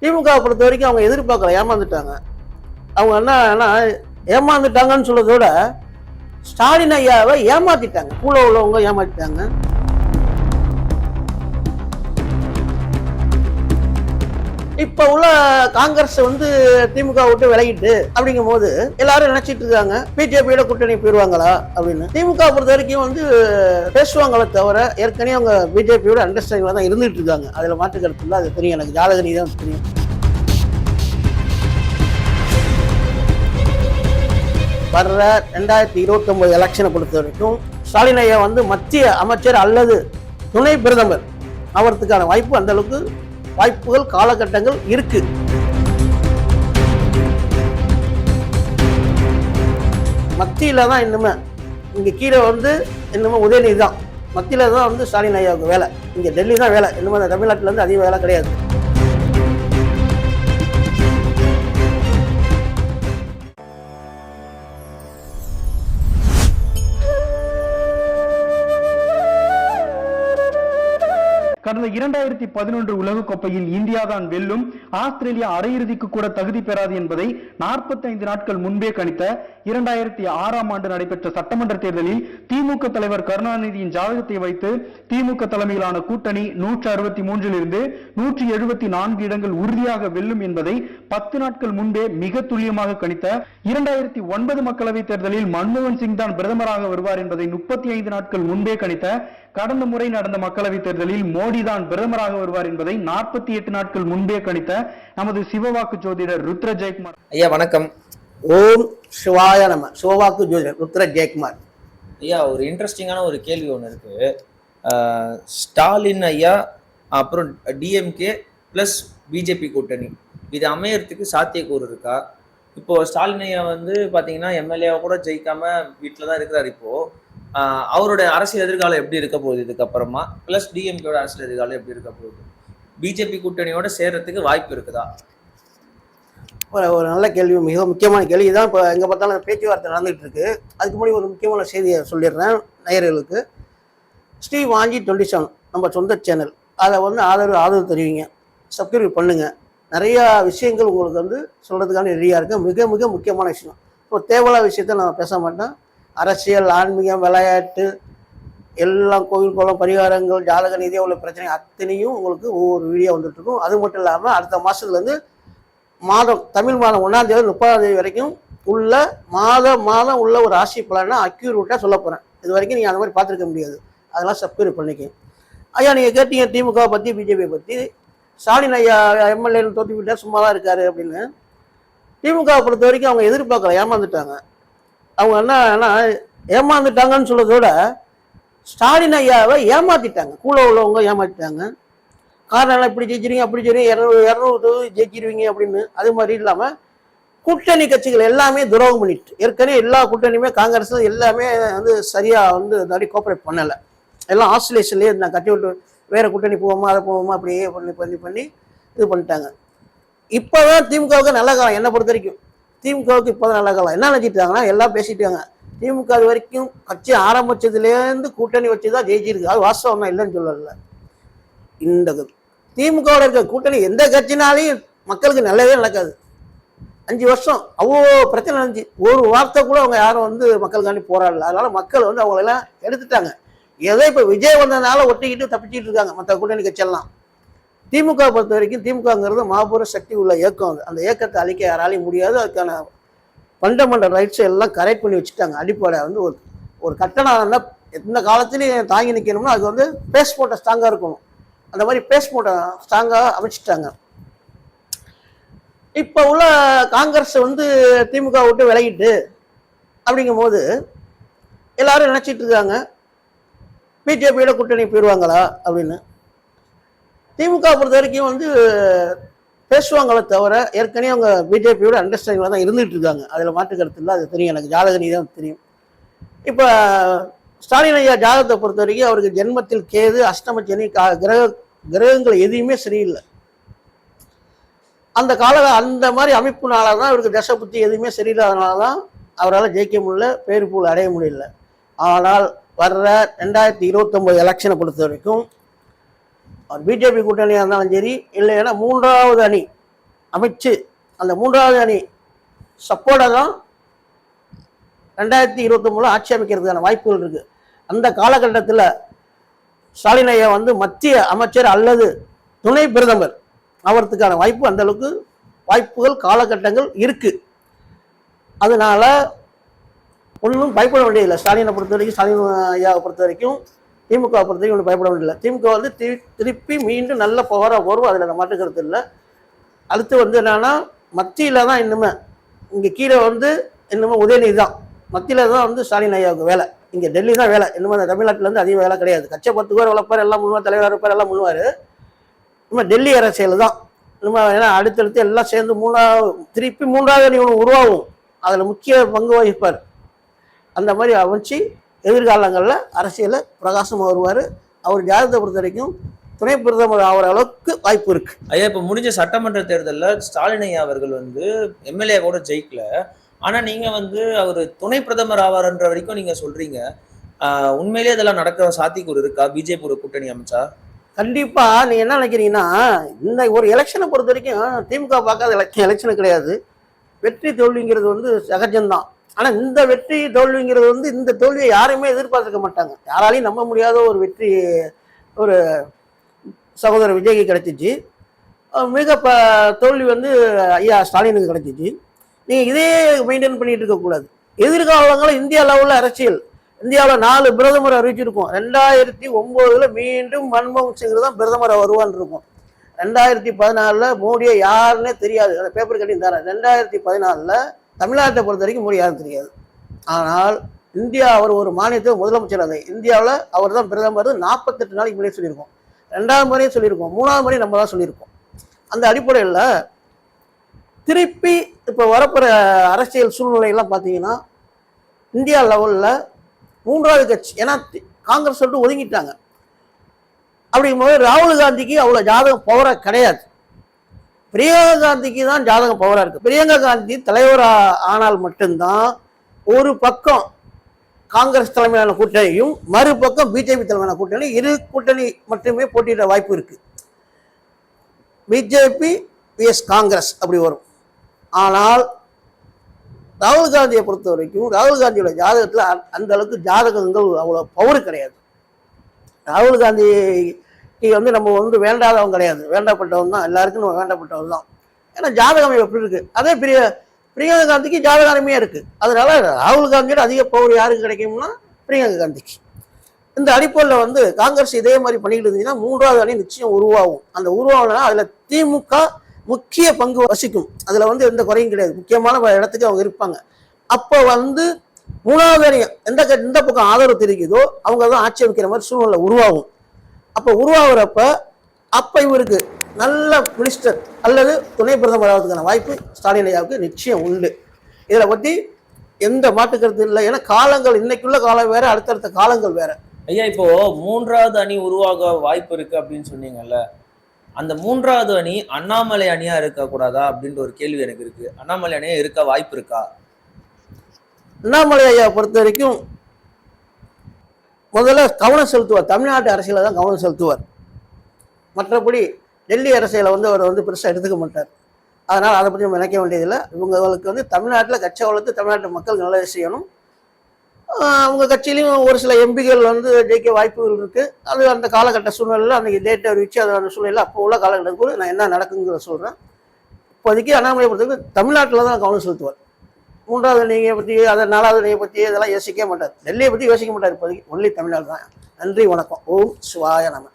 திமுகவை பொறுத்த வரைக்கும் அவங்க எதிர்பார்க்கல, ஏமாந்துட்டாங்க. அவங்க என்ன ஏமாந்துட்டாங்கன்னு சொல்றத விட ஸ்டாலின் ஐயாவை ஏமாத்திட்டாங்க, கூட உள்ளவங்க ஏமாத்திட்டாங்க. இப்ப உள்ள காங்கிரஸ் திமுக விட்டு விலகிட்டு அப்படிங்கும் போது எல்லாரும் நினைச்சிட்டு இருக்காங்க பிஜேபியோட கூட்டணி போயிருவாங்களா அப்படின்னு. திமுக பொறுத்த வரைக்கும் பேசுவாங்களே தவிர ஏற்கனவே அவங்க பிஜேபியோட அண்டர்ஸ்டாண்டிங்ல தான் இருந்துட்டு இருக்காங்க. அதுல மாற்று கருத்து இல்லை, அது தெரியும், எனக்கு ஜாதக ரீதியா தெரியும். வர்ற 2029 எலெக்ஷனை பொறுத்த வரைக்கும் ஸ்டாலின் ஐயா மத்திய அமைச்சர் அல்லது துணை பிரதமர் அவருக்கான வாய்ப்பு, அந்த அளவுக்கு வாய்ப்புகள் காலகட்டங்கள் இருக்கு. மத்தியில தான் இன்னுமே, இங்க கீழே இன்னுமே உதயநிதி தான், மத்தியில தான் ஸ்டாலின் ஐயாவுக்கு வேலை. இங்க டெல்லி தான் வேலை, இன்னுமே தமிழ்நாட்டில இருந்து அதிக வேலை கிடையாது. கடந்த 2011 உலகக்கோப்பையில் இந்தியா தான் வெல்லும், ஆஸ்திரேலியா அரையிறுதிக்கு கூட தகுதி பெறாது என்பதை 45 நாட்கள் முன்பே கணித்த 2006ஆம் ஆண்டு நடைபெற்ற சட்டமன்ற தேர்தலில் திமுக தலைவர் கருணாநிதியின் ஜாதகத்தை வைத்து திமுக தலைமையிலான கூட்டணி 163 இருந்து 174 இடங்கள் உறுதியாக வெல்லும் என்பதை 10 நாட்கள் முன்பே மிக துல்லியமாக கணித்த 2009 மக்களவை தேர்தலில் மன்மோகன் சிங் தான் பிரதமராக வருவார் என்பதை 35 நாட்கள் முன்பே கணித்த கடந்த முறை நடந்த மக்களவை தேர்தலில் மோடி தான் பிரதமராக வருவார் என்பதை 48 நாட்கள் முன்பே கணித்த நமது சிவவாக்கு ஜோதிடர் ருத்ர ஜெயக்குமார் ஐயா வணக்கம். ஓம் சிவாய நம. சிவவாக்கு ஜோதிடர் ருத்ர ஜெயக்குமார். ஐயா, ஒரு இன்ட்ரெஸ்டிங்கான ஒரு கேள்வி ஒன்று இருக்கு. ஸ்டாலின் ஐயா அப்புறம் டிஎம்கே பிளஸ் பிஜேபி கூட்டணி இது அமையறதுக்கு சாத்தியக்கூறு இருக்கா? இப்போ ஸ்டாலின் ஐயா பாத்தீங்கன்னா எம்எல்ஏவை கூட ஜெயிக்காம வீட்டில் தான் இருக்கிறார். இப்போ அவருடைய அரசியல் எதிர்காலம் எப்படி இருக்க போகுது இதுக்கப்புறமா? பிளஸ் டிஎம்கேயோட அரசியல் எதிர்காலம் எப்படி இருக்க போகுது? பிஜேபி கூட்டணியோட சேர்றதுக்கு வாய்ப்பு இருக்குதா? ஒரு நல்ல கேள்வி, மிக முக்கியமான கேள்வி தான். இப்போ எங்கே பார்த்தாலும் பேச்சுவார்த்தை நடந்துகிட்டு இருக்கு. அதுக்கு முன்னாடி ஒரு முக்கியமான செய்தியை சொல்லிடுறேன் நேயர்களுக்கு. ஸ்ரீ வாஞ்சி 27 நம்ம சொந்த சேனல், அதை ஆதரவு தெரிவிங்க, சப்ஸ்கிரைப் பண்ணுங்க. நிறையா விஷயங்கள் உங்களுக்கு சொல்றதுக்கான ரெடியாக இருக்கு. மிக மிக முக்கியமான விஷயம். இப்போ தேவையான விஷயத்த நான் பேச மாட்டேன். அரசியல், ஆன்மீகம், விளையாட்டு, எல்லாம் கோவில் குளம் பரிகாரங்கள், ஜாதக ரீதியாக உள்ள பிரச்சனை அத்தனையும் உங்களுக்கு ஒவ்வொரு வீடியோ வந்துட்டு இருக்கும். அது மட்டும் இல்லாமல் அடுத்த மாதத்துலேருந்து தமிழ் மாதம் 1ஆம் தேதி 30ஆம் தேதி வரைக்கும் உள்ள மாதம் உள்ள ஒரு ராசி பலனை அக்யூரேட்டாக சொல்ல போகிறேன். இது வரைக்கும் நீங்கள் அந்த மாதிரி பார்த்துருக்க முடியாது. அதெல்லாம் சப்ஸ்கிரைப் பண்ணிக்க. ஐயா, நீங்கள் கேட்டீங்க திமுக பற்றி பிஜேபி பற்றி. ஸ்டாலின் ஐயா எம்எல்ஏன்னு தோற்றி விட்டா சும்மா தான் இருக்காரு அப்படின்னு. திமுகவை பொறுத்த வரைக்கும் அவங்க எதிர்பார்க்கல, ஏமாந்துட்டாங்க. அவங்க என்ன ஏமாந்துட்டாங்கன்னு சொல்றத விட ஸ்டாலின் ஐயாவை ஏமாத்திட்டாங்க, கூட உள்ளவங்க ஏமாத்திட்டாங்க. காரணம் இப்படி ஜெயிச்சிருவீங்க, அப்படி ஜெயிச்சிருவீங்க, 200 ஜெயிச்சிருவீங்க அப்படின்னு. அது மாதிரி இல்லாமல் கூட்டணி கட்சிகள் எல்லாமே துரோகம் பண்ணிட்டு, ஏற்கனவே எல்லா கூட்டணியுமே காங்கிரஸ் எல்லாமே சரியாக இந்த கோஆப்ரேட் பண்ணலை. எல்லாம் ஆஸ்திரேலியாலேயே நான் கட்டி விட்டு வேற கூட்டணி போவோமா அதை போவோமா அப்படியே பண்ணி இது பண்ணிட்டாங்க. இப்போதான் திமுகவுக்கு நல்ல காலம். என்னை பொறுத்த வரைக்கும் திமுகவுக்கு இப்போதான் நல்ல காலம். என்ன நினைச்சிட்டாங்கன்னா எல்லாம் பேசிட்டாங்க. திமுக அது வரைக்கும் கட்சி ஆரம்பிச்சதுலேருந்து கூட்டணி வச்சுதான் ஜெயிச்சிருக்கு. அது வாஸ்தவம் தான், இல்லைன்னு சொல்லல. இந்த திமுகவோட இருக்க கூட்டணி எந்த கட்சினாலையும் மக்களுக்கு நல்லதே நடக்காது. 5 வருஷம் அவ்வளோ பிரச்சனை இருந்துச்சு. ஒரு வார்த்தை கூட அவங்க யாரும் மக்களுக்காண்டி போராடல. அதனால மக்கள் அவங்களெல்லாம் எடுத்துட்டாங்க. ஏதோ இப்போ விஜய் வந்ததுனால ஒட்டிக்கிட்டு தப்பிச்சுட்டு இருக்காங்க மற்ற கூட்டணி கட்சியெல்லாம். திமுக பொறுத்த வரைக்கும் திமுகங்கிறது மாபெரும் சக்தி உள்ள இயக்கம். அந்த இயக்கத்தை அழிக்க யாராலையும் முடியாது. அதுக்கான ஃபண்டமெண்டல் ரைட்ஸை எல்லாம் கரெக்ட் பண்ணி வச்சுட்டாங்க. அடிப்படை ஒரு கட்டணம் இருந்தால் எந்த காலத்துலையும் தாங்கி நிற்கணும்னா அது பேஸ்போர்ட்டை ஸ்ட்ராங்காக இருக்கணும். அந்த மாதிரி பேஸ்போர்ட்டை ஸ்ட்ராங்காக அமைச்சிட்டாங்க. இப்போ உள்ள காங்கிரஸ் திமுக விட்டு விலகிட்டு அப்படிங்கும் போது எல்லாரும் நினைச்சிட்டு இருக்காங்க பிஜேபியோட கூட்டணி போயிடுவாங்களா அப்படின்னு. திமுக பொறுத்த வரைக்கும் பேசுவாங்களே தவிர ஏற்கனவே அவங்க பிஜேபியோட அண்டர்ஸ்டாண்டிங்ல தான் இருந்துட்டு இருக்காங்க. அதில் மாற்று கருத்து இல்லை, அது தெரியும், எனக்கு ஜாதக ரீதியாக தெரியும். இப்போ ஸ்டாலின் ஐயா ஜாதகத்தை பொறுத்த வரைக்கும் அவருக்கு ஜென்மத்தில் கேது, அஷ்டமச்சனி, கிரகங்கள் எதுவுமே சரியில்லை. அந்த மாதிரி அமைப்புனால தான் அவருக்கு தசை புத்தி எதுவுமே சரியில்லாதனால தான் அவரால் ஜெயிக்க முடியல, பேரு புகழ் அடைய முடியல. ஆனால் வர்ற 2029 எலெக்ஷனை பொறுத்த வரைக்கும் பிஜேபி கூட்டணியாக இருந்தாலும் சரி, இல்லைன்னா 3வது அணி அமைச்சு அந்த மூன்றாவது அணி சப்போர்ட்டாக தான் 2023 ஆட்சி அமைக்கிறதுக்கான வாய்ப்புகள் இருக்கு. அந்த காலகட்டத்தில் ஸ்டாலின் ஐயா வந்து மத்திய அமைச்சர் அல்லது துணை பிரதமர் ஆவறதுக்கான வாய்ப்பு அந்த அளவுக்கு வாய்ப்புகள் காலகட்டங்கள் இருக்கு. அதனால ஒன்றும் பயப்பட வேண்டியதில்லை. ஸ்டாலினை பொறுத்த வரைக்கும், ஸ்டாலின் ஐயாவை பொறுத்த வரைக்கும், திமுக பொறுத்த வரைக்கும் ஒன்றும் பயப்பட வேண்டியதில்லை. திமுக வந்து திருப்பி மீண்டும் நல்ல பவராக வரும், அதில் மாற்றுக்கிறது இல்லை. அடுத்து வந்து என்னன்னா மத்தியில் தான் இன்னுமே, இங்கே கீழே வந்து இன்னுமே உதயநிதி தான், மத்தியில் தான் வந்து ஸ்டாலின் ஐயாவுக்கு வேலை. இங்கே டெல்லி தான் வேலை. இன்னுமே தமிழ்நாட்டில் வந்து அதிக வேலை கிடையாது. கட்சை 10 பேர் வளர்ப்பார், எல்லாம் முன்னுவார், தலைவர் இருப்பார், எல்லாம் முன்னுவார். இன்னும் டெல்லி அரசியல் தான் இன்னும். ஏன்னா அடுத்தடுத்து எல்லாம் சேர்ந்து திருப்பி மூன்றாவது அணி ஒன்று உருவாகும், அதில் முக்கிய பங்கு வகிப்பார். அந்த மாதிரி அமைச்சு எதிர்காலங்களில் அரசியலில் பிரகாசமாக வருவார். அவர் ஜாதகத்தை பொறுத்த வரைக்கும் துணை பிரதமர் ஆகிற அளவுக்கு வாய்ப்பு இருக்கு. ஐயா, இப்போ முடிஞ்ச சட்டமன்ற தேர்தலில் ஸ்டாலின் ஐயா அவர்கள் வந்து எம்எல்ஏ கூட ஜெயிக்கல. ஆனா நீங்க வந்து அவர் துணை பிரதமர் ஆவார்ன்ற வரைக்கும் நீங்க சொல்றீங்க. உண்மையிலேயே இதெல்லாம் நடக்கிற சாத்தியக்கூறு இருக்கா? பிஜேபி ஒரு கூட்டணி அமைச்சா கண்டிப்பா. நீங்க என்ன நினைக்கிறீங்கன்னா, இந்த ஒரு எலெக்ஷனை பொறுத்த வரைக்கும் திமுக பார்க்காத எலெக்ஷனு கிடையாது. வெற்றி தோல்விங்கிறது வந்து சகஜம்தான். ஆனா இந்த வெற்றி தோல்விங்கிறது வந்து, இந்த தோல்வியை யாருமே எதிர்பார்த்துக்க மாட்டாங்க. யாராலையும் நம்ப முடியாத ஒரு வெற்றி ஒரு சகோதரர் விஜய்க்கு கிடைச்சிச்சு. தோல்வி வந்து ஐயா ஸ்டாலினுக்கு கிடைச்சிச்சு. நீங்கள் இதே மெயின்டைன் பண்ணிட்டு இருக்கக்கூடாது. எதிர்காலங்களில் இந்தியா லெவலில் அரசியல், இந்தியாவில் 4 பிரதமர் அறிவிச்சிருக்கோம். 2009 மீண்டும் மன்மோகன் சிங் தான் பிரதமர் வருவான்னு இருக்கும். 2014 மோடியை யாருன்னே தெரியாது, அந்த பேப்பர் கட்டிங் தரேன். 2014 தமிழ்நாட்டை பொறுத்த வரைக்கும் மோடி யாரும் தெரியாது. ஆனால் இந்தியா அவர் ஒரு மாநிலத்தில் முதலமைச்சர், அதை இந்தியாவில் அவர் தான் பிரதமர். 48 நாளைக்கு முன்னாடி சொல்லியிருக்கோம். 2வது முறையும் சொல்லியிருக்கோம், 3வது முறை நம்ம தான் சொல்லியிருக்கோம். அந்த அடிப்படையில் திருப்பி இப்போ வரப்போகிற அரசியல் சூழ்நிலையெல்லாம் பார்த்தீங்கன்னா, இந்தியா லெவலில் 3வது கட்சி, ஏன்னா காங்கிரஸ் சொல்லிட்டு ஒதுங்கிட்டாங்க. அப்படிங்கும்போது ராகுல் காந்திக்கு அவ்வளோ ஜாதகம் பவராக கிடையாது. பிரியங்கா காந்திக்கு தான் ஜாதகம் பவராக இருக்குது. பிரியங்கா காந்தி தலைவராக ஆனால் மட்டும்தான் ஒரு பக்கம் காங்கிரஸ் தலைமையிலான கூட்டணியும், மறுபக்கம் பிஜேபி தலைமையிலான கூட்டணியும், 2 கூட்டணி மட்டுமே போட்டியிட வாய்ப்பு இருக்குது. பிஜேபி விஎஸ் காங்கிரஸ் அப்படி வரும். ஆனால் ராகுல் காந்தியை பொறுத்த வரைக்கும், ராகுல் காந்தியோட ஜாதகத்தில் அந்த அளவுக்கு ஜாதகங்கள் அவ்வளோ பவர் கிடையாது. ராகுல் காந்தி வந்து நம்ம வந்து வேண்டாதவங்க கிடையாது, வேண்டப்பட்டவன் தான். எல்லாருக்கும் நம்ம வேண்டப்பட்டவன் தான். ஏன்னா ஜாதகம் எப்படி இருக்கு, அதே பிரியங்கா காந்திக்கு ஜாதக அருமையாக இருக்குது. அதனால ராகுல் காந்தியோட அதிக பவர் யாருக்கு கிடைக்கும்னா பிரியங்கா காந்திக்கு. இந்த அடிப்படையில் வந்து காங்கிரஸ் இதே மாதிரி பண்ணிக்கிட்டு இருந்துச்சுன்னா 3வது அணி நிச்சயம் உருவாகும். அந்த உருவாகனா அதில் திமுக முக்கிய பங்கு வசிக்கும். அதில் வந்து எந்த குறையும் கிடையாது. முக்கியமான இடத்துக்கு அவங்க இருப்பாங்க. அப்போ வந்து 3வது அணி எந்த பக்கம் ஆதரவு தெரிவிக்குதோ அவங்க தான் ஆட்சி அமைக்கிற மாதிரி சூழ்நிலை உருவாகும். அப்போ உருவாகிறப்ப அப்போ இவருக்கு நல்ல மினிஸ்டர் அல்லது துணை பிரதமர் ஆகிறதுக்கான வாய்ப்பு ஸ்டாலின் ஐயாவுக்கு நிச்சயம் உண்டு. இதில் பற்றி எந்த மாற்று கருத்து இல்லை. ஏன்னா காலங்கள் இன்னைக்குள்ள காலம் வேற, அடுத்தடுத்த காலங்கள் வேற. ஐயா, இப்போ 3வது அணி உருவாக வாய்ப்பு இருக்கு அப்படின்னு சொன்னீங்கல்ல, அந்த 3வது அணி அண்ணாமலை அணியா இருக்க கூடாதா அப்படின்ற ஒரு கேள்வி எனக்கு இருக்கு. அண்ணாமலை அணியா இருக்க வாய்ப்பு இருக்கா? அண்ணாமலை ஐயா பொறுத்த வரைக்கும் முதல்ல கவனம் செலுத்துவார், தமிழ்நாட்டு அரசியலை தான் கவனம் செலுத்துவார். மற்றபடி டெல்லி அரசியலை வந்து அவர் வந்து பெருசாக எடுத்துக்க மாட்டார். அதனால் அதை பற்றி நம்ம நினைக்க வேண்டியதில்லை. இவங்களுக்கு வந்து தமிழ்நாட்டில் கட்சியை வளர்த்து தமிழ்நாட்டு மக்கள் நல்லது செய்யணும். அவங்க கட்சியிலையும் ஒரு சில எம்பிகள் வந்து ஜெயிக்க வாய்ப்புகள் இருக்குது. அது அந்த காலகட்ட சூழ்நிலையில் அன்றைக்கி டேட்டை அறிவிச்சு அந்த சூழ்நிலையில் அப்போ உள்ள காலகட்டத்துக்கு நான் என்ன நடக்குங்கிறத சொல்கிறேன். இப்போதைக்கு அண்ணாமலை பொறுத்தவரைக்கும் தமிழ்நாட்டில் தான் கவனம் செலுத்துவார். 3வது அணியை பற்றி, அதை 4வது அணியை பற்றி இதெல்லாம் யோசிக்க மாட்டார். டெல்லியை பற்றி யோசிக்க மாட்டார். இப்போதைக்கு ஒன்லி தமிழ்நாடு தான். நன்றி, வணக்கம். ஓம் சிவாய நம.